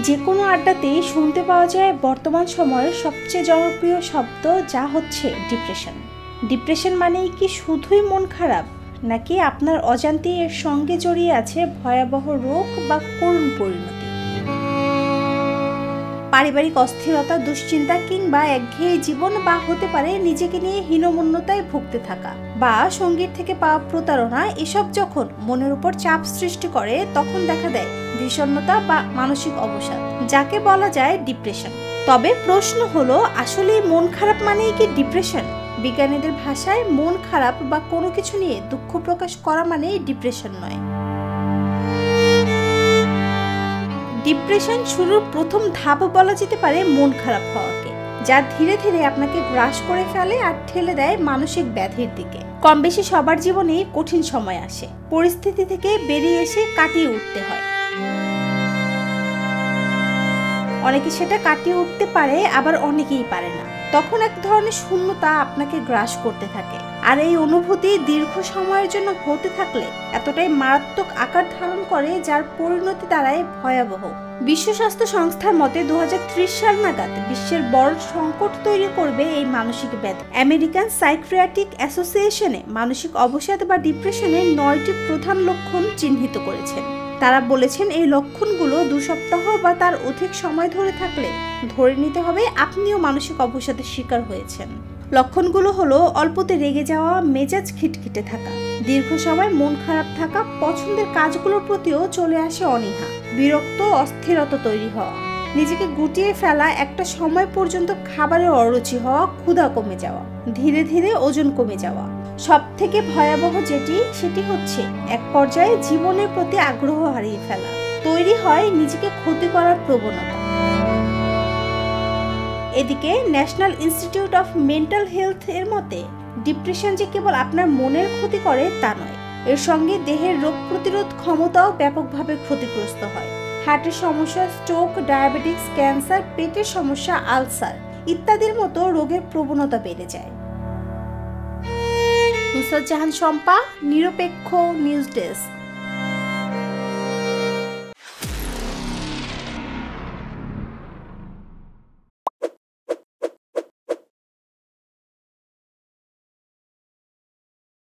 যে কোনো আড্ডাতেই শুনতে পাওয়া যায় বর্তমান সময়ের সবচেয়ে জনপ্রিয় শব্দ, যা হচ্ছে ডিপ্রেশন। ডিপ্রেশন মানেই কি শুধুই মন খারাপ, নাকি আপনার অজান্তে এর সঙ্গে জড়িয়ে আছে ভয়াবহ রোগ বা করুণ পরিণতি? পারিবারিক অস্থিরতা, দুশ্চিন্তা কিংবা একঘেয়ে জীবন, বা হতে পারে নিজেকে নিয়ে হীনমন্যতায় ভুগতে থাকা, বা সঙ্গীর থেকে পাওয়া প্রতারণা, এসব যখন মনের উপর চাপ সৃষ্টি করে তখন দেখা দেয় বিষণ্ণতা বা মানসিক অবসাদ, যাকে বলা যায় ডিপ্রেশন। তবে প্রশ্ন হলো, আসলে মন খারাপ মানেই কি ডিপ্রেশন? বিজ্ঞানীদের ভাষায় মন খারাপ বা কোনো কিছু নিয়ে দুঃখ প্রকাশ করা মানেই ডিপ্রেশন নয়। ডিপ্রেশন শুরুর প্রথম ধাপ বলা যেতে পারে মন খারাপ হওয়াকে, যা ধীরে ধীরে আপনাকে গ্রাস করে ফেলে আর ঠেলে দেয় মানসিক ব্যাধির দিকে। কম বেশি সবার জীবনেই কঠিন সময় আসে, পরিস্থিতি থেকে বেরিয়ে এসে কাটিয়ে উঠতে হয়। অনেকে সেটা কাটিয়ে উঠতে পারে, আবার অনেকেই পারে না। তখন এক ধরনের শূন্যতা আপনাকে গ্রাস করতে থাকে, আর এই অনুভূতি দীর্ঘ সময়ের জন্য হতে থাকলে এতটাই মারাত্মক আকার ধারণ করে যার পরিণতি দাঁড়ায় ভয়াবহ। বিশ্ব স্বাস্থ্য সংস্থার মতে 2030 সাল নাগাদ বিশ্বের বড় সংকট তৈরি করবে এই মানসিক ব্যাধি। আমেরিকান সাইকিয়াট্রিক অ্যাসোসিয়েশনে মানসিক অবসাদ বা ডিপ্রেশনের 9টি প্রধান লক্ষণ চিহ্নিত করেছেন। তারা বলেছেন, এই লক্ষণগুলো 2 সপ্তাহ বা তার অধিক সময় ধরে থাকলে ধরে নিতে হবে আপনিও মানসিক অবসাদের শিকার হয়েছেন। লক্ষণগুলো হলো অল্পতে রেগে যাওয়া, মেজাজ খিটখিটে থাকা, দীর্ঘ সময় মন খারাপ থাকা, পছন্দের কাজগুলোর প্রতিও চলে আসে অনীহা, বিরক্ত, অস্থিরতা তৈরি হওয়া, নিজেকে গুটিয়ে ফেলা, একটা সময় পর্যন্ত খাবারের অরুচি হওয়া, ক্ষুধা কমে যাওয়া, ধীরে ধীরে ওজন কমে যাওয়া। সব থেকে ভয়াবহ সেটি হচ্ছে এক পর্যায়ে জীবনের প্রতি আগ্রহ হারিয়ে ফেলা, তৈরি হয় নিজেকে ক্ষতি করার প্রবণতা। এদিকে national institute of mental health এর মতে ডিপ্রেশন যে কেবল আপনার মনের ক্ষতি করে তা নয়, এর সঙ্গে দেহের রোগ প্রতিরোধ ক্ষমতাও ব্যাপকভাবে ক্ষতিগ্রস্ত হয়। হার্টের সমস্যা, স্ট্রোক, ডায়াবেটিস, ক্যান্সার, পেটের সমস্যা, আলসার ইত্যাদির মতো রোগের প্রবণতা বেড়ে যায়। নুসরাত জাহান শম্পা, নিরপেক্ষ নিউজ ডেস্ক।